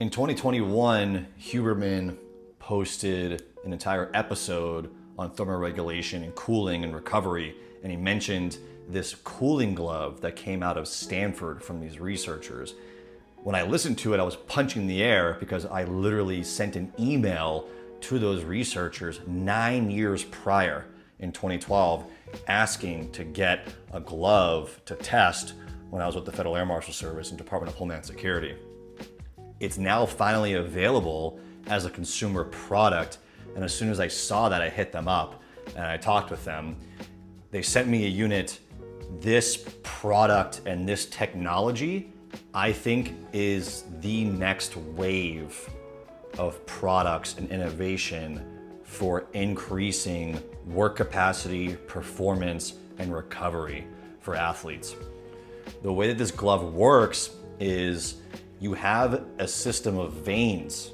In 2021, Huberman posted an entire episode on thermoregulation and cooling and recovery, and he mentioned this cooling glove that came out of Stanford from these researchers. When I listened to it, I was punching the air because I literally sent an email to those researchers 9 years prior in 2012 asking to get a glove to test when I was with the Federal Air Marshal Service and Department of Homeland Security. It's now finally available as a consumer product. And as soon as I saw that, I hit them up and I talked with them. They sent me a unit. This product and this technology, I think, is the next wave of products and innovation for increasing work capacity, performance, and recovery for athletes. The way that this glove works is you have a system of veins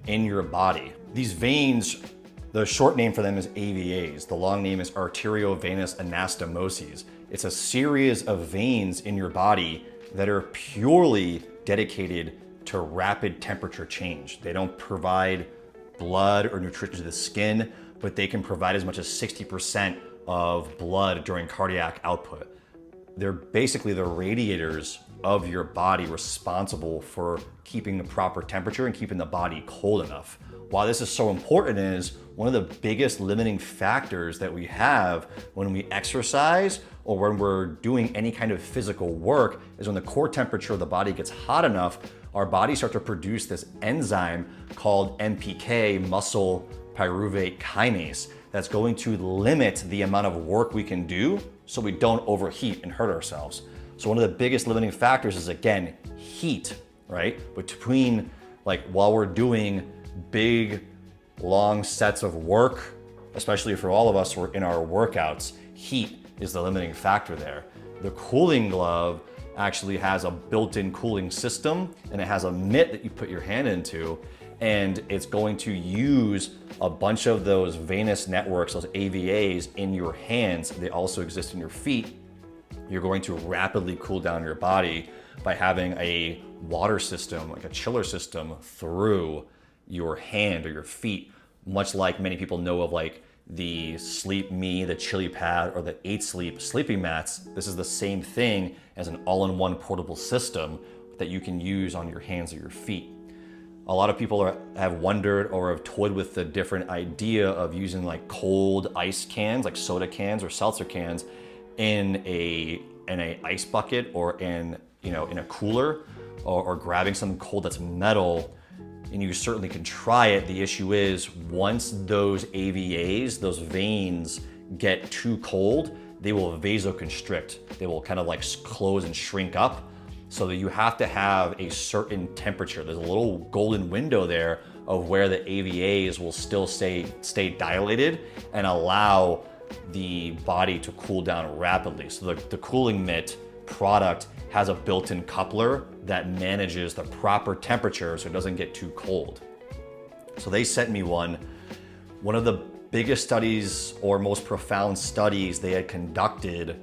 in your body. These veins, the short name for them is AVAs. The long name is arteriovenous anastomoses. It's a series of veins in your body that are purely dedicated to rapid temperature change. They don't provide blood or nutrition to the skin, but they can provide as much as 60% of blood during cardiac output. They're basically the radiators of your body responsible for keeping the proper temperature and keeping the body cold enough. Why this is so important is one of the biggest limiting factors that we have when we exercise or when we're doing any kind of physical work is when the core temperature of the body gets hot enough, our bodies start to produce this enzyme called MPK, muscle pyruvate kinase, that's going to limit the amount of work we can do so we don't overheat and hurt ourselves. So one of the biggest limiting factors is, again, heat, right? Between, while we're doing big, long sets of work, especially for all of us who are in our workouts, heat is the limiting factor there. The cooling glove actually has a built-in cooling system, and it has a mitt that you put your hand into, and it's going to use a bunch of those venous networks, those AVAs, in your hands. They also exist in your feet. You're going to rapidly cool down your body by having a water system, like a chiller system, through your hand or your feet, much like many people know of the Sleep Me, the Chili Pad, or the 8 Sleep sleeping mats. This is the same thing as an all-in-one portable system that you can use on your hands or your feet. A lot of people have wondered or have toyed with the different idea of using cold ice cans, like soda cans or seltzer cans, in a ice bucket or in a cooler, or grabbing something cold that's metal. And you certainly can try it. The issue is once those AVAs, those veins, get too cold, they will vasoconstrict. They will kind of close and shrink up, so that you have to have a certain temperature. There's a little golden window there of where the AVAs will still stay dilated and allow the body to cool down rapidly. So the Cooling Mitt product has a built-in coupler that manages the proper temperature so it doesn't get too cold. So they sent me one. One of the biggest studies or most profound studies they had conducted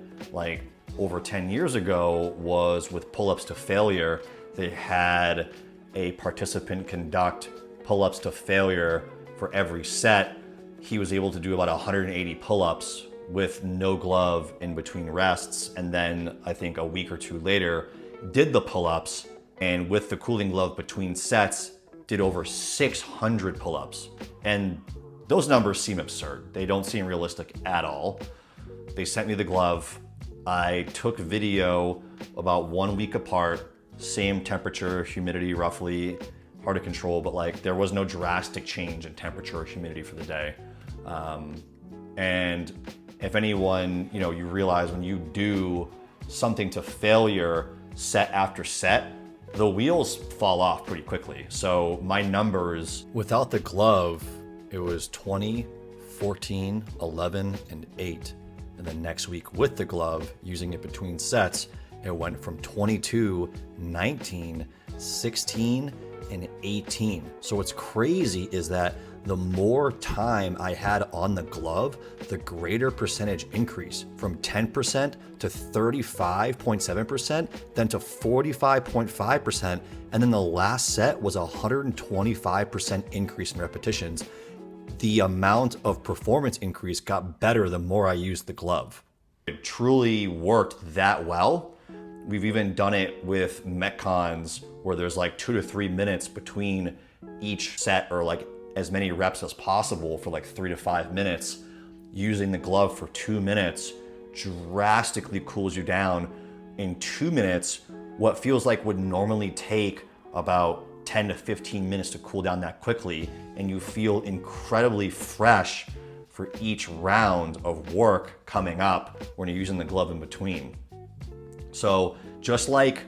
over 10 years ago was with pull-ups to failure. They had a participant conduct pull-ups to failure for every set. He was able to do about 180 pull-ups with no glove in between rests. And then I think a week or two later, did the pull-ups, and with the cooling glove between sets, did over 600 pull-ups. And those numbers seem absurd. They don't seem realistic at all. They sent me the glove. I took video about 1 week apart, same temperature, humidity roughly, hard to control, but there was no drastic change in temperature or humidity for the day. And if anyone, you realize when you do something to failure set after set, the wheels fall off pretty quickly. So my numbers, without the glove, it was 20, 14, 11, and 8. And then next week with the glove, using it between sets, it went from 22, 19, 16, 118. So what's crazy is that the more time I had on the glove, the greater percentage increase, from 10% to 35.7%, then to 45.5%. And then the last set was 125% increase in repetitions. The amount of performance increase got better the more I used the glove. It truly worked that well. We've even done it with Metcons where there's like 2 to 3 minutes between each set, or like as many reps as possible for like 3 to 5 minutes. Using the glove for 2 minutes drastically cools you down. In 2 minutes, what feels like would normally take about 10 to 15 minutes to cool down that quickly, and you feel incredibly fresh for each round of work coming up when you're using the glove in between. So just like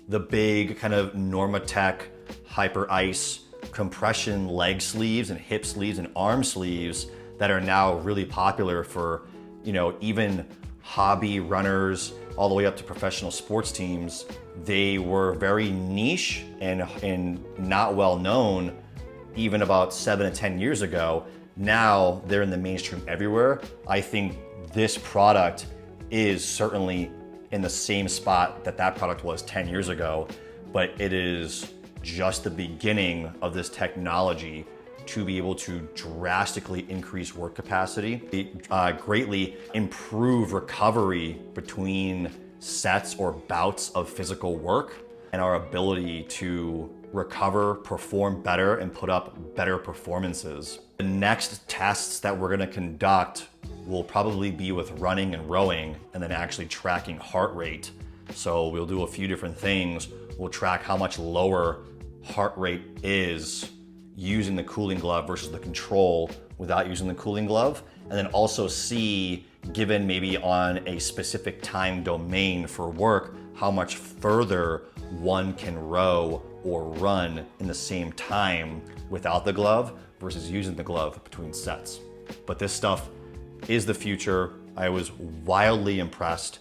the big kind of Normatec Hyper Ice compression leg sleeves and hip sleeves and arm sleeves that are now really popular for, even hobby runners all the way up to professional sports teams, they were very niche and not well known even about 7 to 10 years ago. Now they're in the mainstream everywhere. I think this product is certainly in the same spot that product was 10 years ago, but it is just the beginning of this technology to be able to drastically increase work capacity, greatly improve recovery between sets or bouts of physical work, and our ability to recover, perform better, and put up better performances. The next tests that we're gonna conduct will probably be with running and rowing, and then actually tracking heart rate. So we'll do a few different things. We'll track how much lower heart rate is using the cooling glove versus the control without using the cooling glove. And then also see, given maybe on a specific time domain for work, how much further one can row or run in the same time without the glove versus using the glove between sets. But this stuff is the future. I was wildly impressed.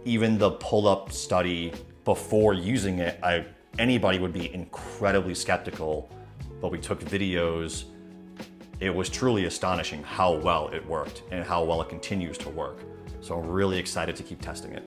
Even the pull-up study before using it, anybody would be incredibly skeptical, but we took videos. It was truly astonishing how well it worked and how well it continues to work. So I'm really excited to keep testing it.